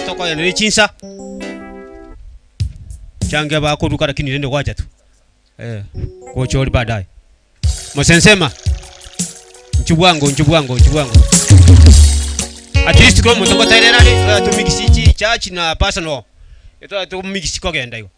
Toko ya nichinsa change ba kuruka lakini nende kwacha tu kochori baadaye msensema nchubwango at least ko mutongo tairerali tumikisi church na personal eto tumikisi ko genda yo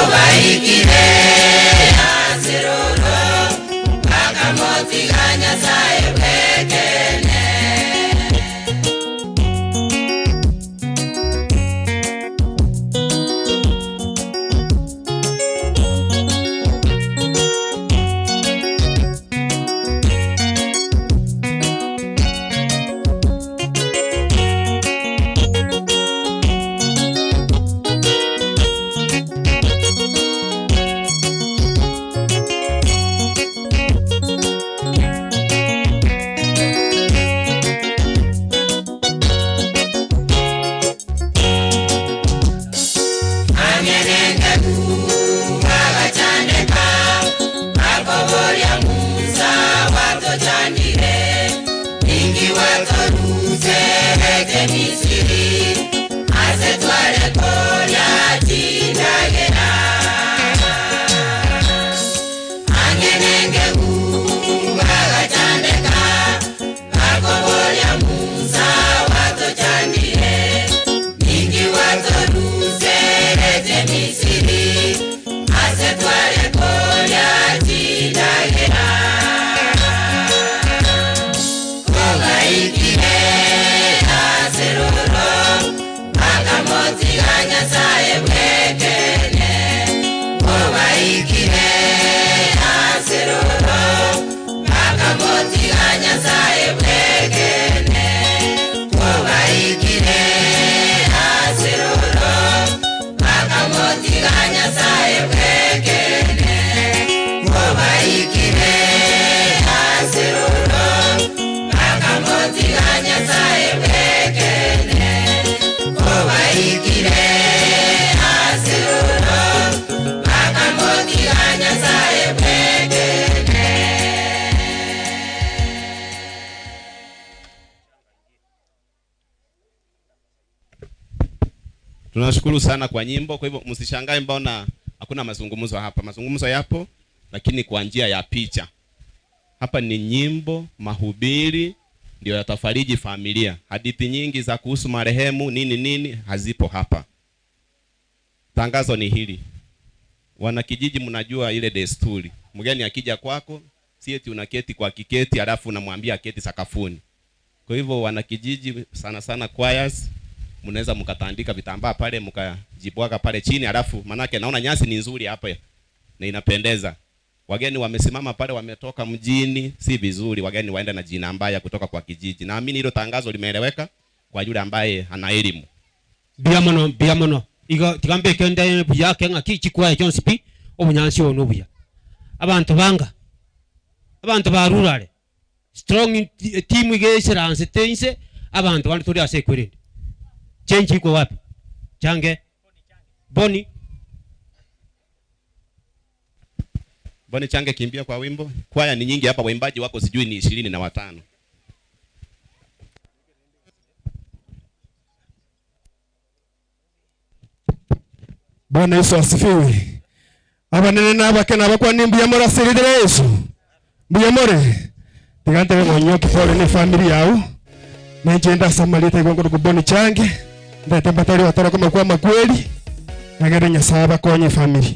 Obaikire asiroro Bakamotiganya sae wekene Tunashukuru sana kwa nyimbo. Kwa hivyo msishangae mbona hakuna mazungumzo hapa. Mazungumzo yapo lakini kwa njia ya picha. Hapa ni nyimbo, mahubiri ndio yatafariji familia. Hadithi nyingi za kuhusu marehemu nini hazipo hapa. Tangazo ni hili. Wanakijiji mnajua ile desturi. Mgeni akija kwako, si eti unaketi kwa kiketi alafu unamwambia keti sakafuni. Kwa hivyo wanakijiji sana choirs mnaweza mkatandika vitambaa pale mkajibwaga pale chini alafu manake naona nyasi ni nzuri hapa na inapendeza. Wageni wamesimama pale wametoka mjini, si vizuri wageni waende na jina mbaya kutoka kwa kijiji. Naamini hilo tangazo limeeleweka kwa yule ambaye ana elimu. Biamono. Igo tigambe kende buya kenga kichikwa cyonsipi obunyansi ono buya. Abantu banga. Abantu barurale. Strong team igeseranse tense abantu bantu tuli asekwirinde. Change iko wapi? Change Boni Change kimbia kwa wimbo. Kwaya ni nyingi hapa, waimbaji wako sijui ni 25. Bwana Yesu asifiwe. Abanene n'abakena bakwa nimbuya mora serire Yesu. Mbuyamore. Tigante ngonyoki pole ni familia yao. Nijenda samalita igongo Boni Change. Ndete mbatari watara kama kwa makweli. Nagere nyasaba konye familia.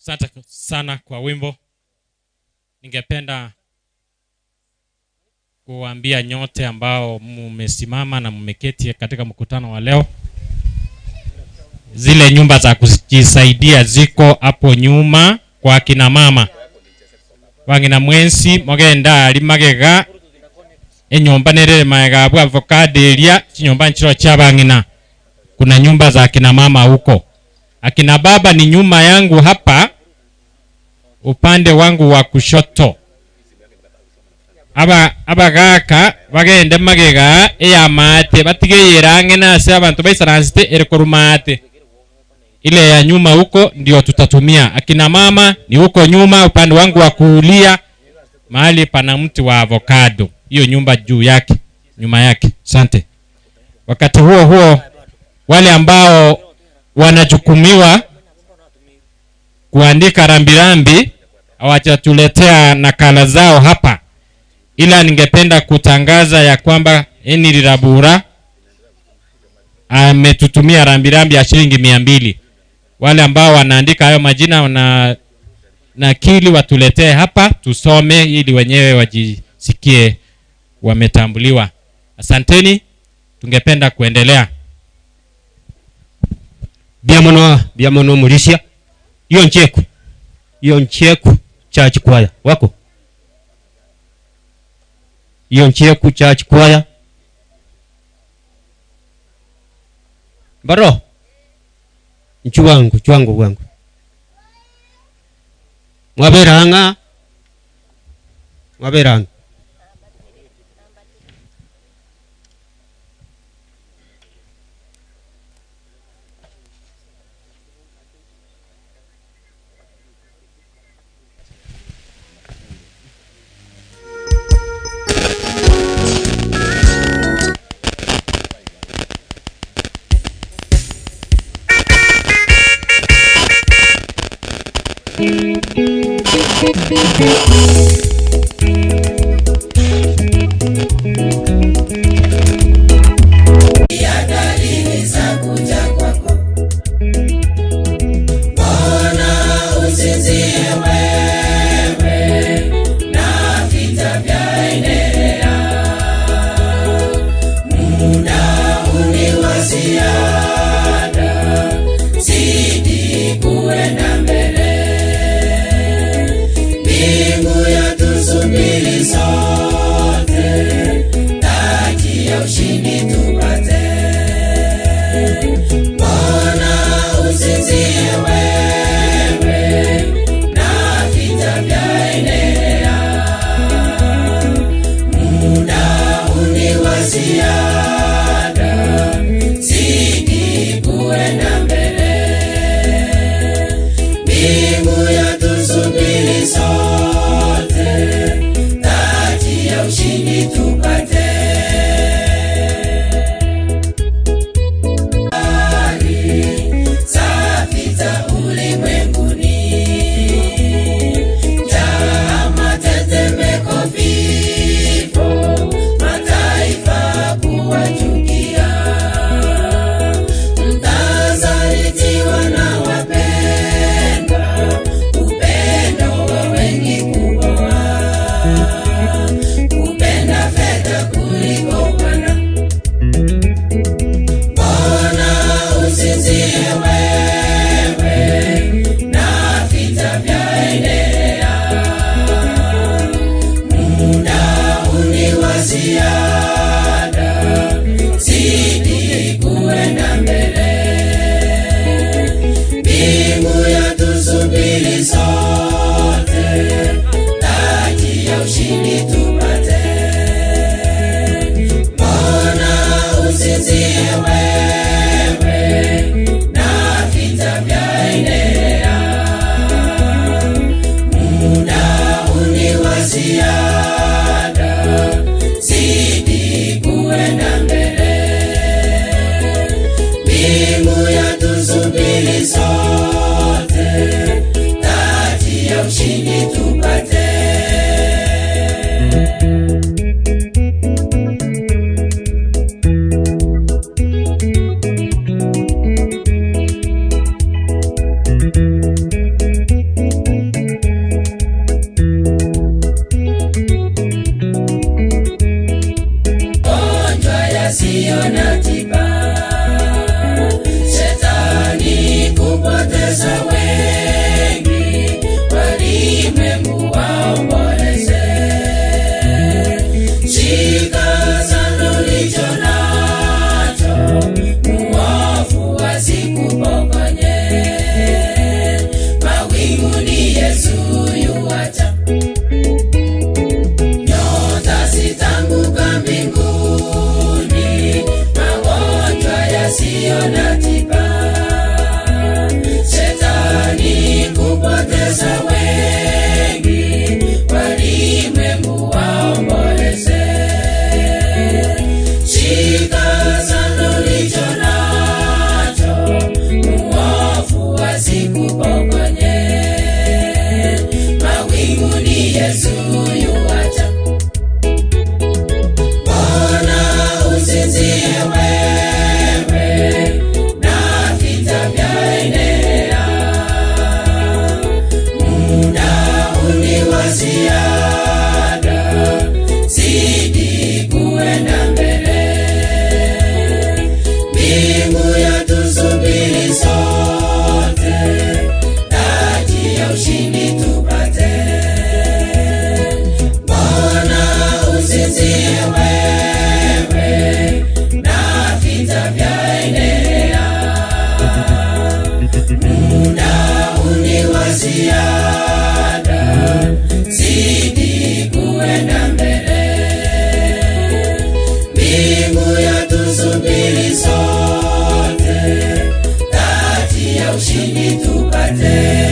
Asante sana kwa wimbo. Ningependa kuambia nyote ambao mmesimama na mmeketi katika mkutano wa leo, zile nyumba za kujisaidia ziko hapo nyuma kwa kina mama. Wangina mwensi mogenda ali magega enyomba nerere maega bwa avocado elia chinyomba nchiro cha bangina. Kuna nyumba za kina mama huko. Akina baba ni nyuma yangu hapa upande wangu wa kushoto. Abagaka bagende magega eya mate batigeyera na ase abantu baisaransite erekorumate. Ile ya nyuma huko ndio tutatumia. Akina mama ni huko nyuma upande wangu wa kulia mahali pana mti wa avocado. Hiyo nyumba juu yake, nyuma yake. Asante. Wakati huo wale ambao wanajukumiwa kuandika rambirambi hawajatuletea nakala zao hapa, ila ningependa kutangaza ya kwamba Eni Lirabura ametutumia rambirambi ya shilingi 200. Wale ambao wanaandika hayo majina na kili watuletee hapa tusome ili wenyewe wajisikie wametambuliwa. Asanteni, tungependa kuendelea. Biamono Mulisia. Iyo ncheku church choir wako. Iyo ncheku church choir. Baro. Chwangu wangu. Mwaberanga. ushindi tupate. Bwana usinzie wewe, na vita vyaendelea. Muda uniwa ziada, zidi kuenda mbele. Mbingu yatusubiri sote, kati ya ushindi tupate.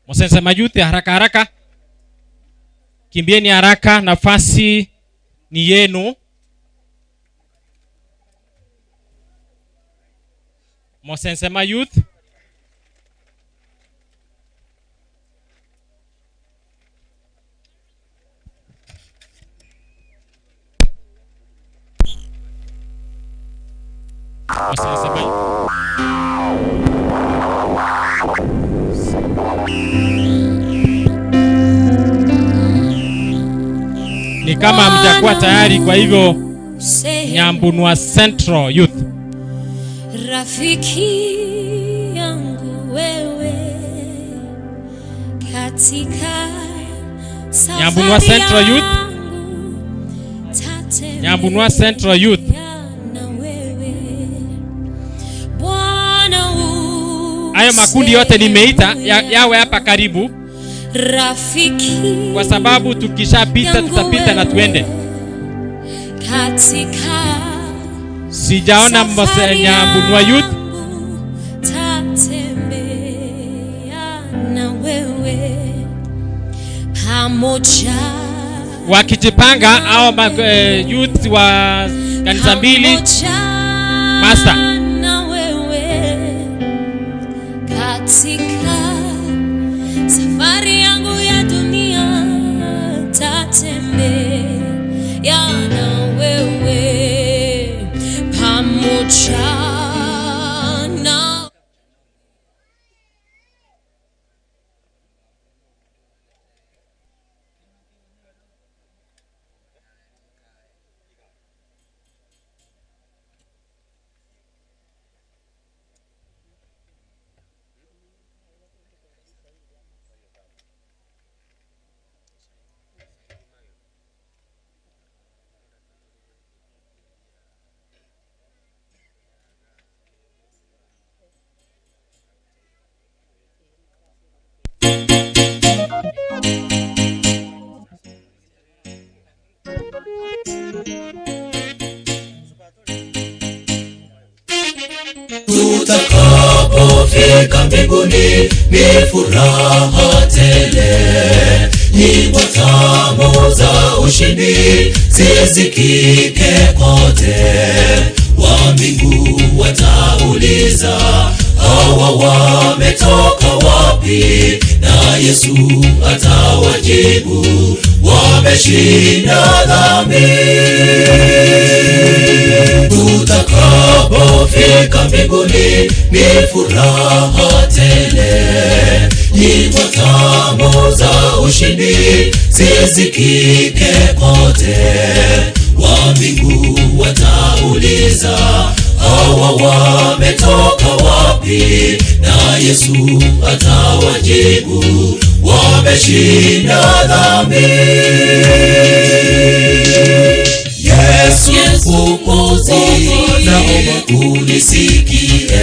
Msense mayuth haraka haraka. Kimbieni haraka, nafasi ni yenu. Msense mayuth. Msense mayuth. Ni kama mtakuwa tayari, kwa hivyo Nyambunua Central Youth. Rafiki yangu wewe, katika Nyambunua Central Youth. Nyambunua Central Youth. Hayo makundi yote nimeita yawe hapa karibu. Rafiki, kwa sababu tukishapita tutapita na tuende. Katika sijaona Nyambunua Youth. Tatembea na wewe pamoja. Wakijipanga au youth wa kanisa mbili master na wewe katika safari yangu ya dunia, tatembea na wewe pamoja. Tutakapofika mbinguni ni furaha tele, nyimbo tamu za ushindi zizikike kote. Wa mbingu watauliza, hawa wametoka wapi? Na Yesu atawajibu, wameshinda dhambi. Tutakapofika mbinguni ni furaha tele, nyimbo tamu za ushindi zizikike kote. Wa mbingu watauliza, hawa wametoka wapi? Na Yesu atawajibu, wameshinda dhambi. Yesu Mwokozi, naomba unisikie.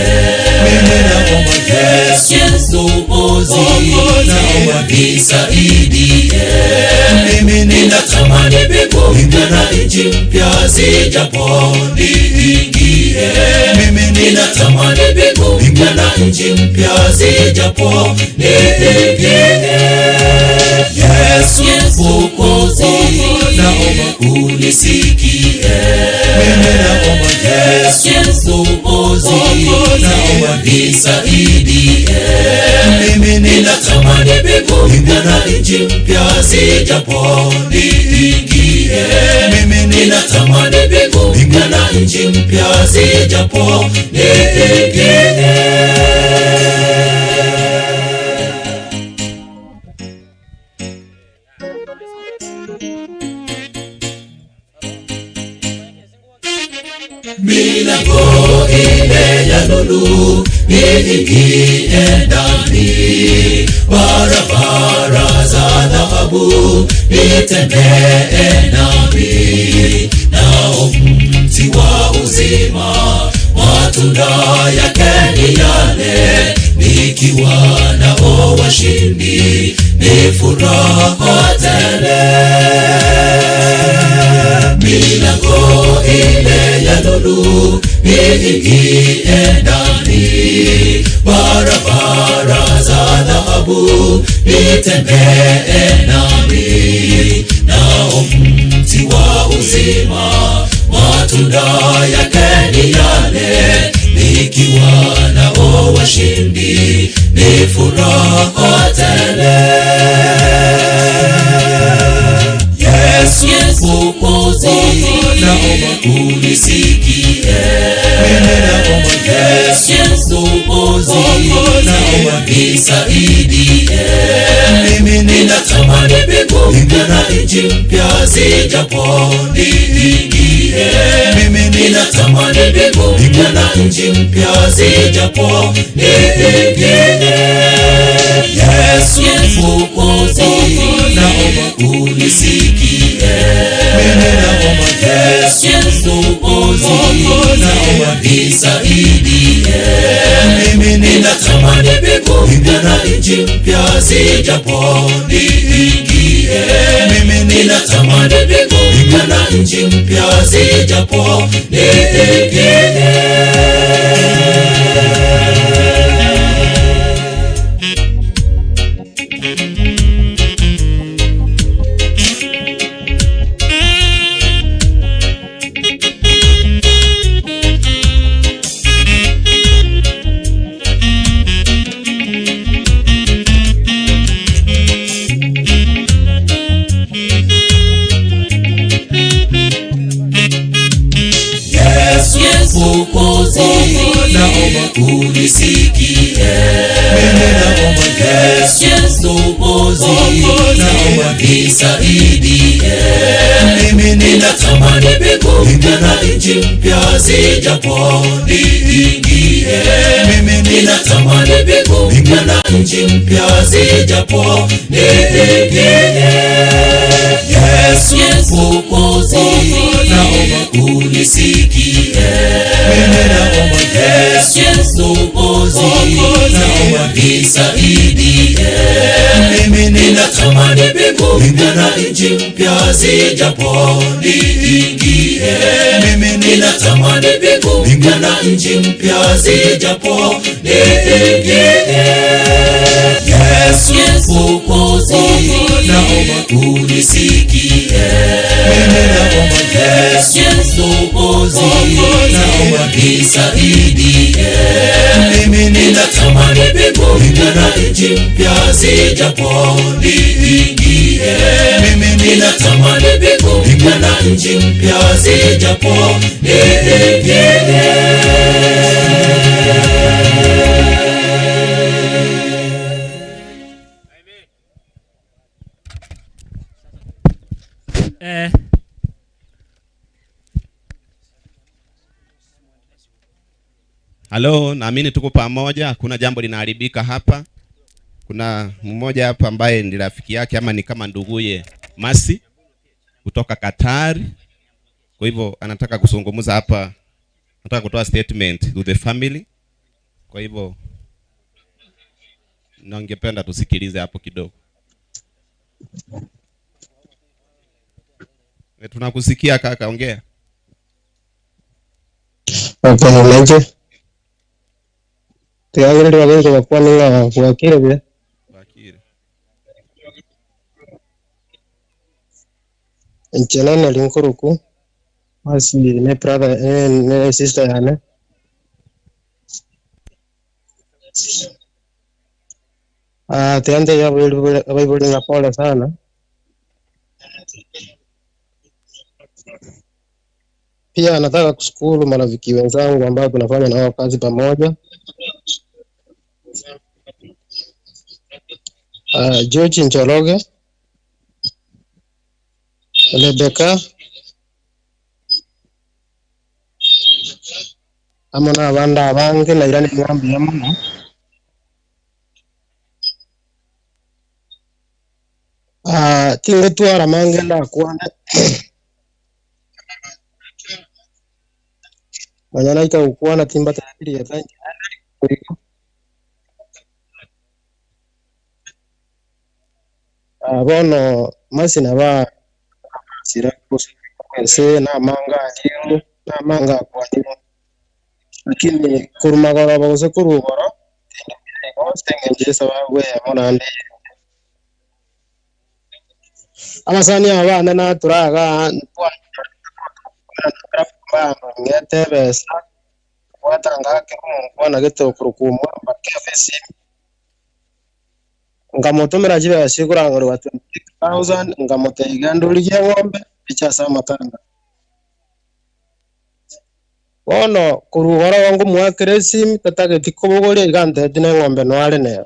Mimi naomba Yesu Mwokozi, naomba nisaidie. Mimi ninatamani mbingu mpya na nchi mpya zijapo niingie. Mimi ninatamani mbingu mpya na nchi mpya zijapo niingie. Yesu Mwokozi, naomba unisikie. mimi naomba Yesu Mwokozi, naomba nisaidie. Mimi ninatamani mbingu na nchi mpya zijapo niingie. Mimi ninatamani mbingu na nchi mpya zijapo niingie. Milango ile ya lulu niingie ndani, barabara za dhahabu nitembee nami, nao mti wa uzima matunda yake ni yale, nikiwa nao washindi ni furaha tele. Milango ile ya lulu niingie ndani, barabara za dhahabu nitembee nami, nao mti wa uzima matunda yake ni yale, nikiwa nao washindi ni furaha tele. Yesu Mwokozi, naomba unisikie. Mimi naomba Yesu Mwokozi, naomba nisaidie. Mimi ninatamani mbingu na nchi mpya zijapo niingie. Mimi ninatamani mbingu na nchi mpya zijapo niingie. Yesu Mwokozi, naomba unisikie. Mimi naomba Yesu Mwokozi, naomba nisaidie. Mimi ninatamani mbingu na nchi mpya zijapo niingie. Mimi ninatamani mbingu na nchi mpya zijapo niingie. Mwokozi, naomba unisikie. Mimi naomba Yesu Mwokozi, naomba nisaidie. Mimi ninatamani mbingu na nchi mpya zijapo niingie. Mimi ninatamani mbingu na nchi mpya zijapo niingie. Yesu Mwokozi, naomba unisikie. Mimi naomba Yesu Mwokozi, naomba nisaidie. Mimi ninatamani mbingu na nchi mpya zijapo niingie. Mimi ninatamani mbingu na nchi mpya zijapo niingie. Yesu Mwokozi, naomba unisikie. Mimi naomba Yesu Mwokozi, naomba nisaidie. Mimi ninatamani mbingu na nchi mpya zijapo niingie. Mimi ninatamani mbingu na nchi mpya zijapo niingie. Halo, naamini tuko pamoja, hakuna jambo linaharibika hapa. Kuna mmoja hapa ambaye ni rafiki yake ama ni kama nduguye, Masi kutoka Katari. Kwa hivyo anataka kuzungumza hapa, anataka kutoa statement to the family. Kwa hivyo ningependa tusikilize hapo kidogo. Tunakusikia kaka, ongea. Okay, manje. Tiagire wageni kwa kwani wa kuakira bia. Bakire. Enchana na linkuruku. Basi ne brother ne sister yana. Tiante ya Bible na pole sana. Pia nataka kushukuru marafiki wenzangu ambao tunafanya nao kazi pamoja. George Njoroge, Rebecca, amana abanda abange na irani mwambi yamuna. Tinge tuara mange na kuana. Manyana ika ukuana timba tatiri ya tangi. Bono masina ba sira kusi na manga aliyo na manga kwa hiyo. Lakini kurumagora bagose kurugoro tenge sababu ya mona ande amasani abana na turaga ngete besa watanga kwana geto kurukumwa bakefesi ngamotomera jibe sigurangoro wa 20000 ngamotega ndoliye ngombe picha sa matanga wono kurugoro wangu mwakresi tatage tikobogore igante dine ngombe no ale ne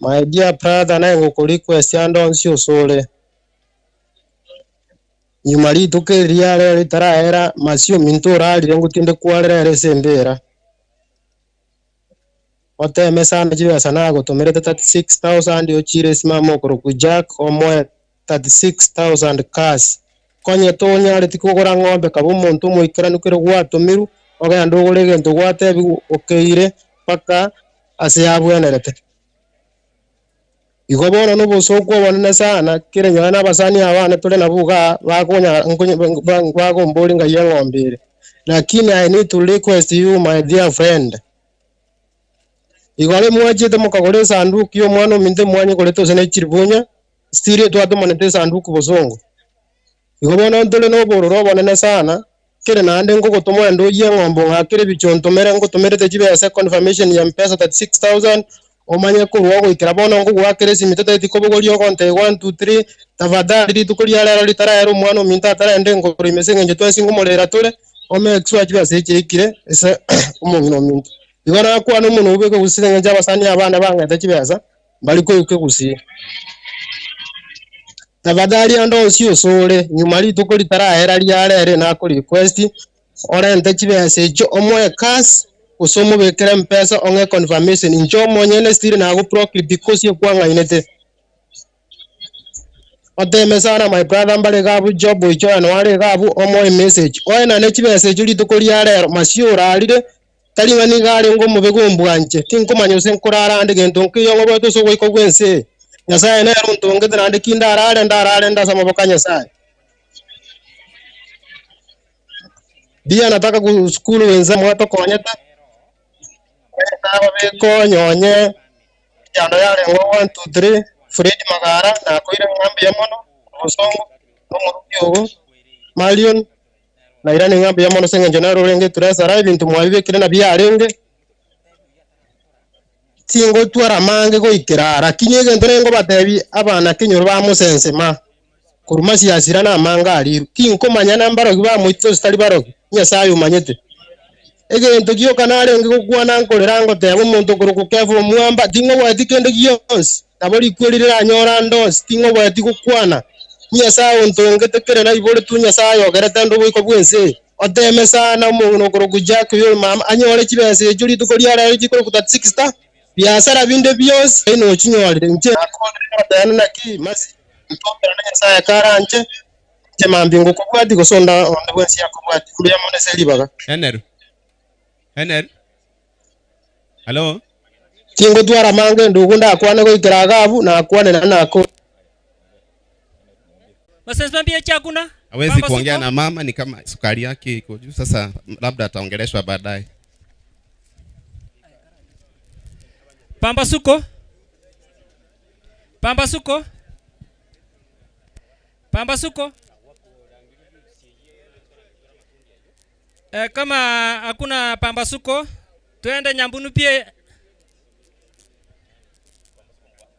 my dear brother na ngukuri kwesiando nsio sole nyumari tukeria rero taraera masio mintura ali ngutinde kwalere sembera oteme sana jiwe sana gotomere 36000 ochire simamo ku Jack omo 36000 cash konye tonya ari tikogora ngombe kabo muntu muikira nukire gwatumiru oga ndugure gento gwatebi okeire paka ase yabwenerete igobono no busoko bonene sana kire nyana basani abana tole nabuga bakonya bagombori ngaye ngombere lakini I need to request you my dear friend igole mwajete mukagore sanduku yo mwana minde mwanye koleto sene chiribunya stiri to atumonete sanduku bosongo igobona ndole no bororo bonene sana kire nande ngo gotomo ndo ye ngombo ngakire bichonto mere ngo tomerete jibe ya confirmation ya mpesa 36000 omanye ko rugo ikira bono ngo gwakire simitete itikobogori okonte 1 2 3 tafadhali tukuria rero litara mwana minta tara ende ngo rimese nge twasingo molera tole ome exwa jibe sekire ese umungino minta igora kwa no muno ubeke gusire nge abasani abana bangata kibeza bali ko uke gusiye tafadhali ando sio sole nyuma litukuri tara hera lyarere na ko request orente kibeza ejo omoye kas usomo bekere mpesa onge confirmation injo monyene stiri na go proclip because yekwanga inete oteme sana my brother mbale gabu job icho anware gabu omoye message oena ne kibeza ejo litukuri yarere masiura alire tali mani gari ngo mubego mbwanje tinkomanya senkurara ande gento nkiyo ngo to so ko gwense nyasaye na runto ngedra ande kindarare ndasama bokanya sai dia nataka ku school wenza mwato konyeta beko nyonye jando yale ngo 1 2 3 Fred Magara na koire ngambi ya mono osongo no murubyo Malion na irani ngambi ya mono senga jonaro renge turesa rai bintu mwabibe kire na bia renge tingo twara mange go ikirara kinyege ndorengo batebi abana kinyoro ba musense ma kurumasi asira na manga ali kinko manyana mbaro giba muito stali baro nya sayo manyete ege ntogio kanare ngi kugwana nkolera ngo tebo muntu kuruku kefu muamba tingo wati kende giyos tabori kwelira anyora ndo tingo wati kukwana nya sayo ntonge tekere na ibole tunya sayo gereta ndo wiko bwense oteme sana muno kuruku Jack yo mama anyore kibese juri tukoria ra jiko ku 60 biasara binde bios eno chinyore nje akona na ki masi mtoka na saya karanje jema mbingo kubwati gusonda onde bwensi yakubwati kuya mone selibaga Ener hello tingo twara mange ndugunda akwane go ikiragabu na akwane na nako Masensa mbia chakuna hawezi kuongea na mama ni kama sukari yake iko juu sasa labda ataongeleshwa baadaye Pambasuko Kama hakuna pambasuko, tuende Nyambunu pia